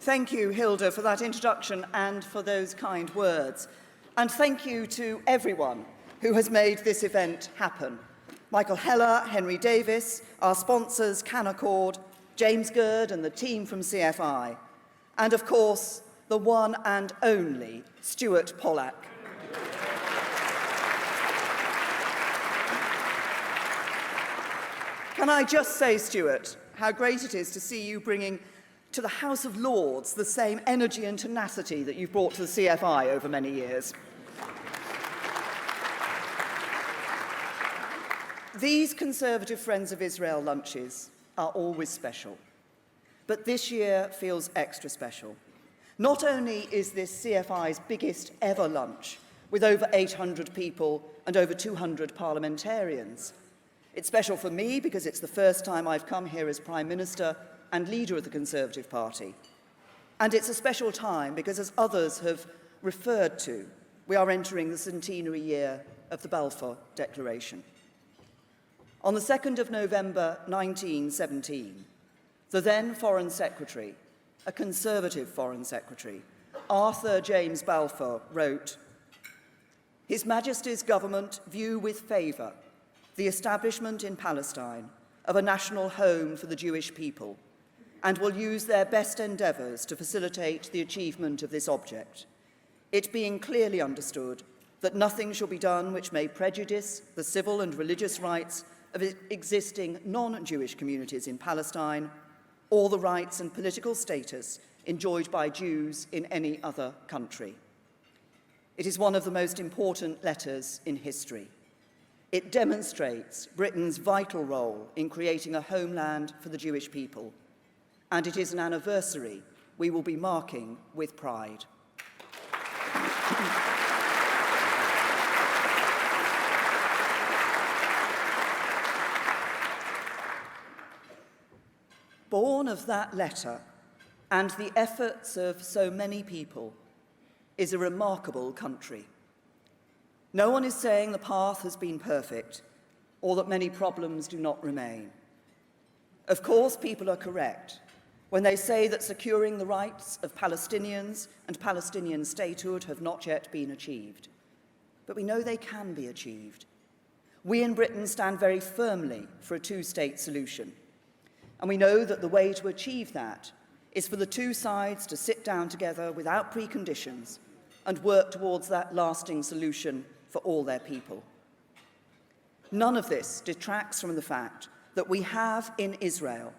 Thank you, Hilda, for that introduction and for those kind words. And thank you to everyone who has made this event happen. Michael Heller, Henry Davis, our sponsors, Canaccord, James Gerd and the team from CFI, and of course, the one and only Stuart Pollack. Can I just say, Stuart, how great it is to see you bringing to the House of Lords the same energy and tenacity that you've brought to the CFI over many years. These Conservative Friends of Israel lunches are always special, but this year feels extra special. Not only is this CFI's biggest ever lunch, with over 800 people and over 200 parliamentarians, it's special for me because it's the first time I've come here as Prime Minister and leader of the Conservative Party. And it's a special time because, as others have referred to, we are entering the centenary year of the Balfour Declaration. On the 2nd of November 1917, the then Foreign Secretary, a Conservative Foreign Secretary, Arthur James Balfour, wrote, "His Majesty's government view with favour the establishment in Palestine of a national home for the Jewish people and will use their best endeavours to facilitate the achievement of this object, it being clearly understood that nothing shall be done which may prejudice the civil and religious rights of existing non-Jewish communities in Palestine or the rights and political status enjoyed by Jews in any other country." It is one of the most important letters in history. It demonstrates Britain's vital role in creating a homeland for the Jewish people, and it is an anniversary we will be marking with pride. Born of that letter and the efforts of so many people is a remarkable country. No one is saying the path has been perfect or that many problems do not remain. Of course, people are correct when they say that securing the rights of Palestinians and Palestinian statehood have not yet been achieved. But we know they can be achieved. We in Britain stand very firmly for a two-state solution. And we know that the way to achieve that is for the two sides to sit down together without preconditions and work towards that lasting solution for all their people. None of this detracts from the fact that we have in Israel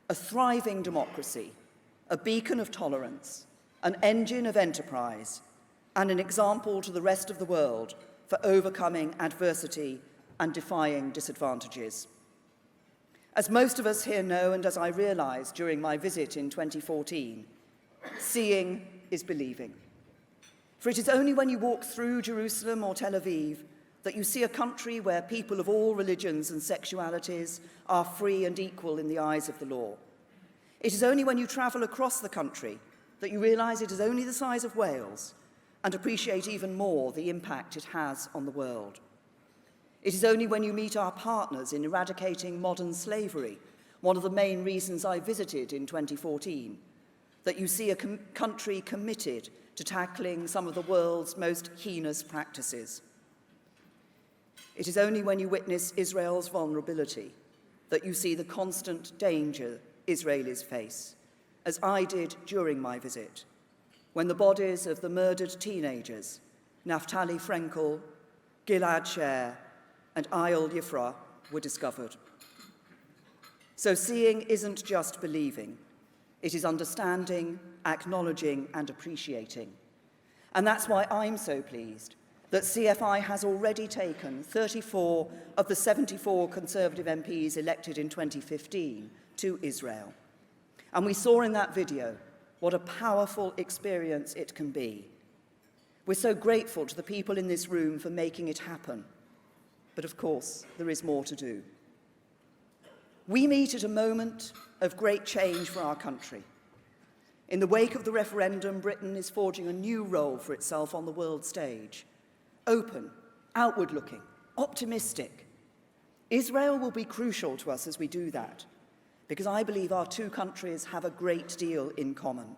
a thriving democracy, a beacon of tolerance, an engine of enterprise, and an example to the rest of the world for overcoming adversity and defying disadvantages. As most of us here know, and as I realised during my visit in 2014, seeing is believing. For it is only when you walk through Jerusalem or Tel Aviv that you see a country where people of all religions and sexualities are free and equal in the eyes of the law. It is only when you travel across the country that you realise it is only the size of Wales and appreciate even more the impact it has on the world. It is only when you meet our partners in eradicating modern slavery, one of the main reasons I visited in 2014, that you see a country committed to tackling some of the world's most heinous practices. It is only when you witness Israel's vulnerability that you see the constant danger Israelis face, as I did during my visit, when the bodies of the murdered teenagers, Naftali Frenkel, Gilad Shaer, and Ayel Yifrah, were discovered. So seeing isn't just believing, it is understanding, acknowledging, and appreciating. And that's why I'm so pleased that CFI has already taken 34 of the 74 Conservative MPs elected in 2015 to Israel. And we saw in that video what a powerful experience it can be. We're so grateful to the people in this room for making it happen. But of course, there is more to do. We meet at a moment of great change for our country. In the wake of the referendum, Britain is forging a new role for itself on the world stage. Open, outward-looking, optimistic. Israel will be crucial to us as we do that, because I believe our two countries have a great deal in common.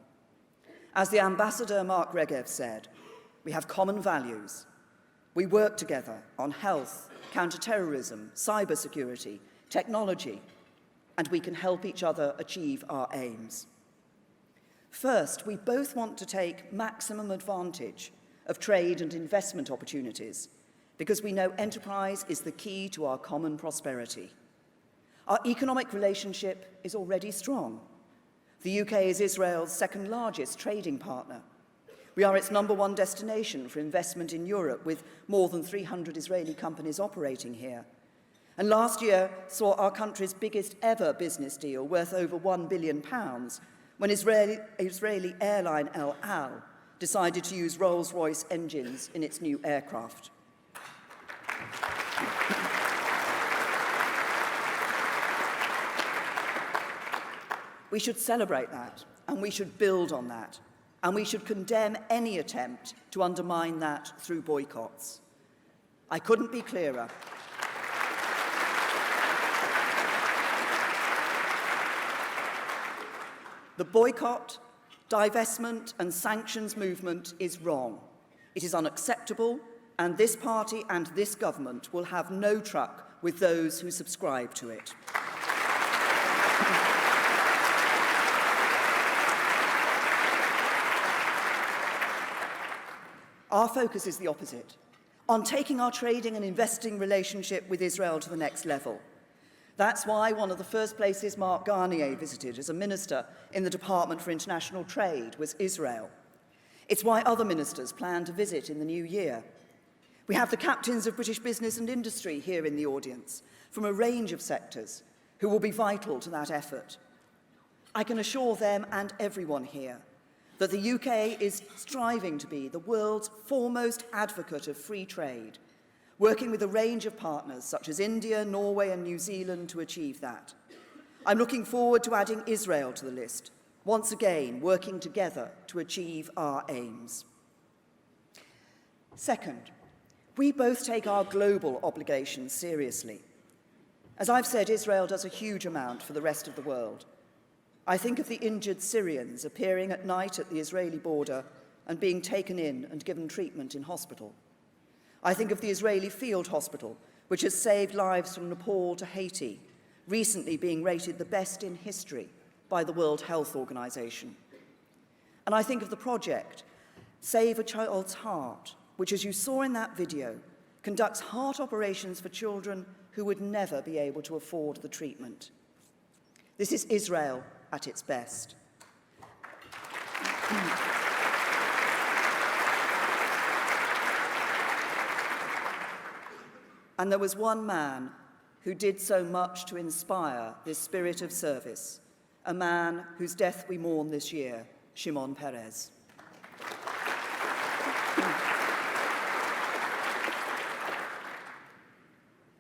As the Ambassador Mark Regev said, we have common values. We work together on health, counter-terrorism, cybersecurity, technology, and we can help each other achieve our aims. First, we both want to take maximum advantage of trade and investment opportunities because we know enterprise is the key to our common prosperity. Our economic relationship is already strong. The UK is Israel's second largest trading partner. We are its #1 destination for investment in Europe, with more than 300 Israeli companies operating here. And last year saw our country's biggest ever business deal, worth over £1 billion, when Israeli airline El Al decided to use Rolls-Royce engines in its new aircraft. We should celebrate that, and we should build on that, and we should condemn any attempt to undermine that through boycotts. I couldn't be clearer. The boycott, divestment, and sanctions movement is wrong. It is unacceptable, and this party and this government will have no truck with those who subscribe to it. Our focus is the opposite, on taking our trading and investing relationship with Israel to the next level. That's why one of the first places Mark Garnier visited as a minister in the Department for International Trade was Israel. It's why other ministers plan to visit in the new year. We have the captains of British business and industry here in the audience, from a range of sectors, who will be vital to that effort. I can assure them and everyone here that the UK is striving to be the world's foremost advocate of free trade, working with a range of partners such as India, Norway and New Zealand to achieve that. I'm looking forward to adding Israel to the list, once again working together to achieve our aims. Second, we both take our global obligations seriously. As I've said, Israel does a huge amount for the rest of the world. I think of the injured Syrians appearing at night at the Israeli border and being taken in and given treatment in hospital. I think of the Israeli field hospital, which has saved lives from Nepal to Haiti, recently being rated the best in history by the World Health Organization. And I think of the project, Save a Child's Heart, which, as you saw in that video, conducts heart operations for children who would never be able to afford the treatment. This is Israel at its best. And there was one man who did so much to inspire this spirit of service, a man whose death we mourn this year, Shimon Peres.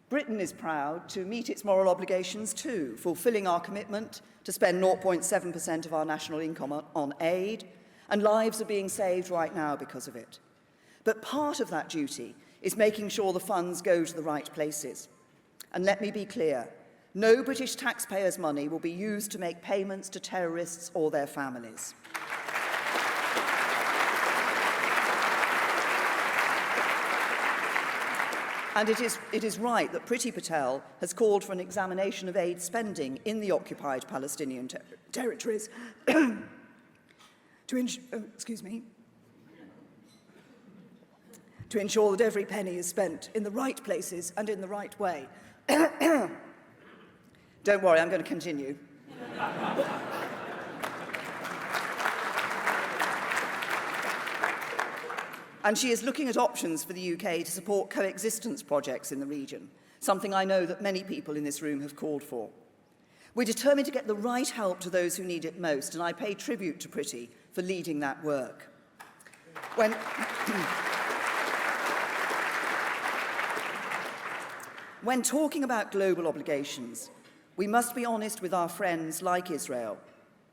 Britain is proud to meet its moral obligations too, fulfilling our commitment to spend 0.7% of our national income on aid, and lives are being saved right now because of it. But part of that duty is making sure the funds go to the right places. And let me be clear, no British taxpayers' money will be used to make payments to terrorists or their families. And it is right that Priti Patel has called for an examination of aid spending in the occupied Palestinian territories to ensure that every penny is spent in the right places and in the right way. Don't worry, I'm going to continue. And she is looking at options for the UK to support coexistence projects in the region, something I know that many people in this room have called for. We're determined to get the right help to those who need it most, and I pay tribute to Priti for leading that work. When talking about global obligations, we must be honest with our friends like Israel,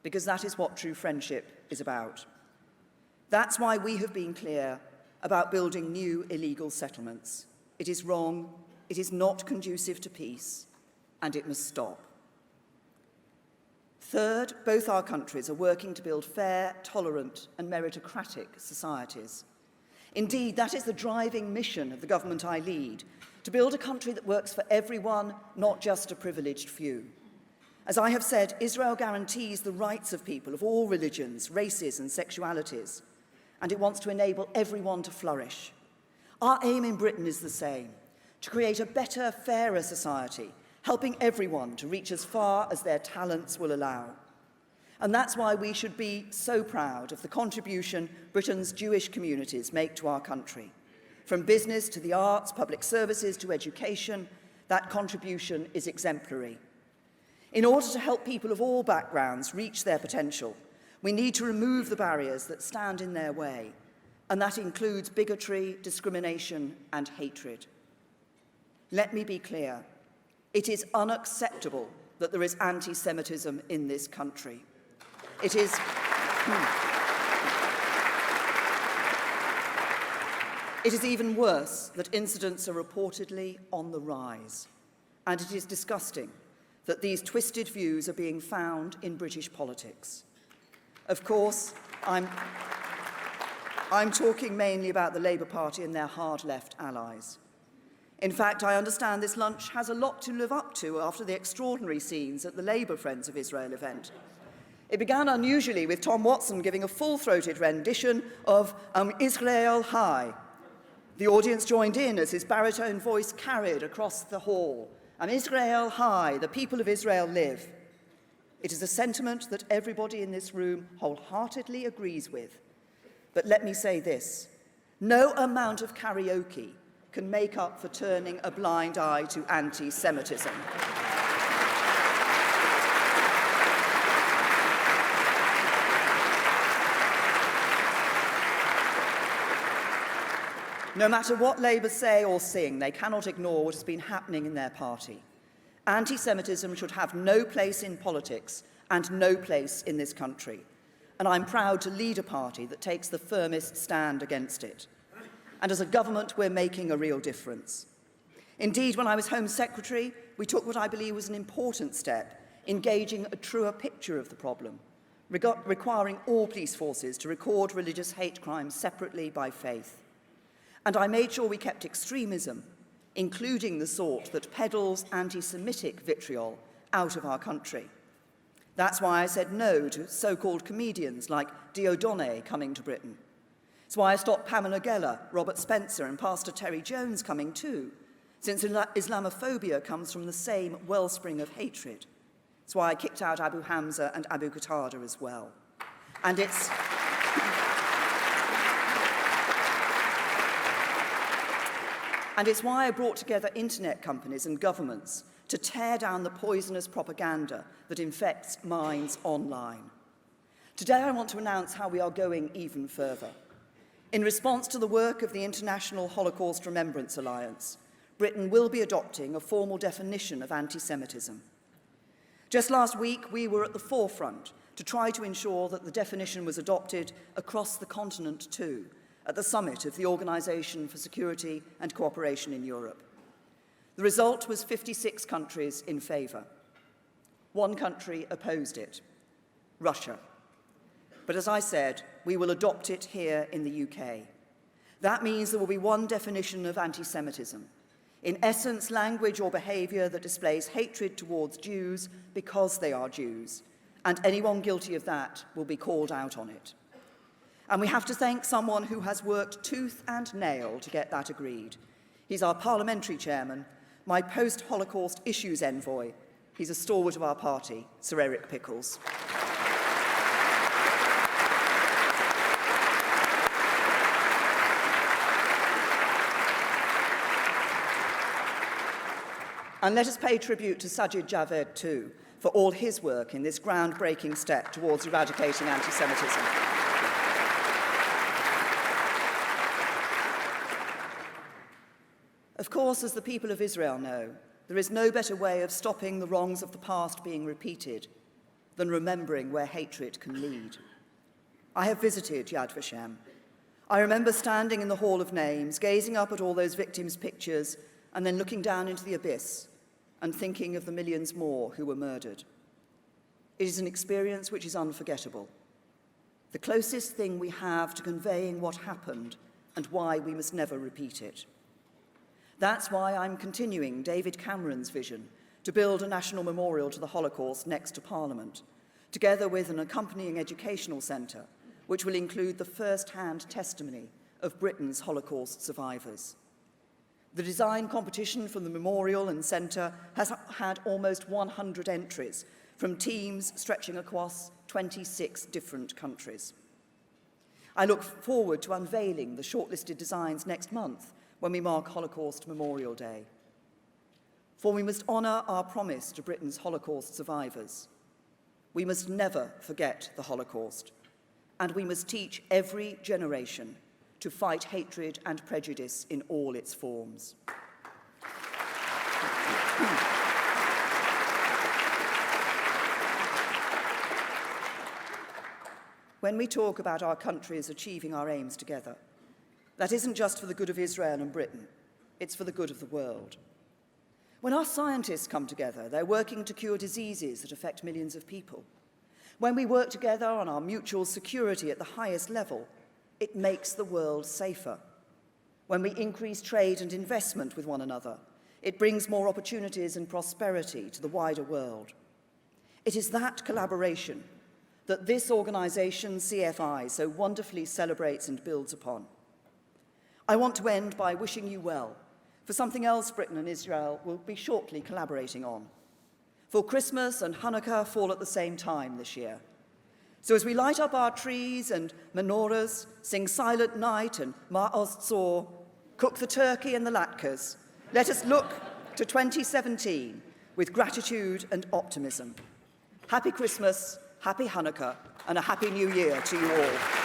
because that is what true friendship is about. That's why we have been clear about building new illegal settlements. It is wrong, it is not conducive to peace, and it must stop. Third, both our countries are working to build fair, tolerant and meritocratic societies. Indeed, that is the driving mission of the government I lead, to build a country that works for everyone, not just a privileged few. As I have said, Israel guarantees the rights of people of all religions, races and sexualities, and it wants to enable everyone to flourish. Our aim in Britain is the same, to create a better, fairer society, helping everyone to reach as far as their talents will allow. And that's why we should be so proud of the contribution Britain's Jewish communities make to our country. From business to the arts, public services to education, that contribution is exemplary. In order to help people of all backgrounds reach their potential, we need to remove the barriers that stand in their way, and that includes bigotry, discrimination, and hatred. Let me be clear. It is unacceptable that there is anti-Semitism in this country. It is even worse that incidents are reportedly on the rise. And it is disgusting that these twisted views are being found in British politics. Of course, I'm talking mainly about the Labour Party and their hard-left allies. In fact, I understand this lunch has a lot to live up to after the extraordinary scenes at the Labour Friends of Israel event. It began unusually with Tom Watson giving a full-throated rendition of Israel High. The audience joined in as his baritone voice carried across the hall. Israel High, the people of Israel live. It is a sentiment that everybody in this room wholeheartedly agrees with. But let me say this, no amount of karaoke can make up for turning a blind eye to anti-Semitism. No matter what Labour say or sing, they cannot ignore what has been happening in their party. Anti-Semitism should have no place in politics and no place in this country. And I'm proud to lead a party that takes the firmest stand against it. And as a government, we're making a real difference. Indeed, when I was Home Secretary, we took what I believe was an important step, engaging a truer picture of the problem, requiring all police forces to record religious hate crimes separately by faith. And I made sure we kept extremism, including the sort that peddles anti-Semitic vitriol, out of our country. That's why I said no to so-called comedians like Diodone coming to Britain. It's why I stopped Pamela Geller, Robert Spencer and Pastor Terry Jones coming too, since Islamophobia comes from the same wellspring of hatred. It's why I kicked out Abu Hamza and Abu Qatada as well. And it's why I brought together internet companies and governments to tear down the poisonous propaganda that infects minds online. Today I want to announce how we are going even further. In response to the work of the International Holocaust Remembrance Alliance, Britain will be adopting a formal definition of anti-Semitism. Just last week, we were at the forefront to try to ensure that the definition was adopted across the continent too, at the summit of the Organisation for Security and Cooperation in Europe. The result was 56 countries in favour. One country opposed it, Russia. But as I said, we will adopt it here in the UK. That means there will be one definition of anti-Semitism. In essence, language or behaviour that displays hatred towards Jews because they are Jews, and anyone guilty of that will be called out on it. And we have to thank someone who has worked tooth and nail to get that agreed. He's our parliamentary chairman, my post-Holocaust issues envoy. He's a stalwart of our party, Sir Eric Pickles. And let us pay tribute to Sajid Javed too, for all his work in this groundbreaking step towards eradicating anti-Semitism. Of course, as the people of Israel know, there is no better way of stopping the wrongs of the past being repeated than remembering where hatred can lead. I have visited Yad Vashem. I remember standing in the Hall of Names, gazing up at all those victims' pictures, and then looking down into the abyss and thinking of the millions more who were murdered. It is an experience which is unforgettable, the closest thing we have to conveying what happened and why we must never repeat it. That's why I'm continuing David Cameron's vision to build a national memorial to the Holocaust next to Parliament, together with an accompanying educational centre, which will include the first-hand testimony of Britain's Holocaust survivors. The design competition for the memorial and centre has had almost 100 entries from teams stretching across 26 different countries. I look forward to unveiling the shortlisted designs next month when we mark Holocaust Memorial Day. For we must honour our promise to Britain's Holocaust survivors. We must never forget the Holocaust, and we must teach every generation to fight hatred and prejudice in all its forms. When we talk about our countries achieving our aims together, that isn't just for the good of Israel and Britain, it's for the good of the world. When our scientists come together, they're working to cure diseases that affect millions of people. When we work together on our mutual security at the highest level, it makes the world safer. When we increase trade and investment with one another, it brings more opportunities and prosperity to the wider world. It is that collaboration that this organisation, CFI, so wonderfully celebrates and builds upon. I want to end by wishing you well for something else Britain and Israel will be shortly collaborating on. For Christmas and Hanukkah fall at the same time this year. So as we light up our trees and menorahs, sing Silent Night and Ma'oz Tzor, cook the turkey and the latkes, let us look to 2017 with gratitude and optimism. Happy Christmas, happy Hanukkah, and a happy New Year to you all.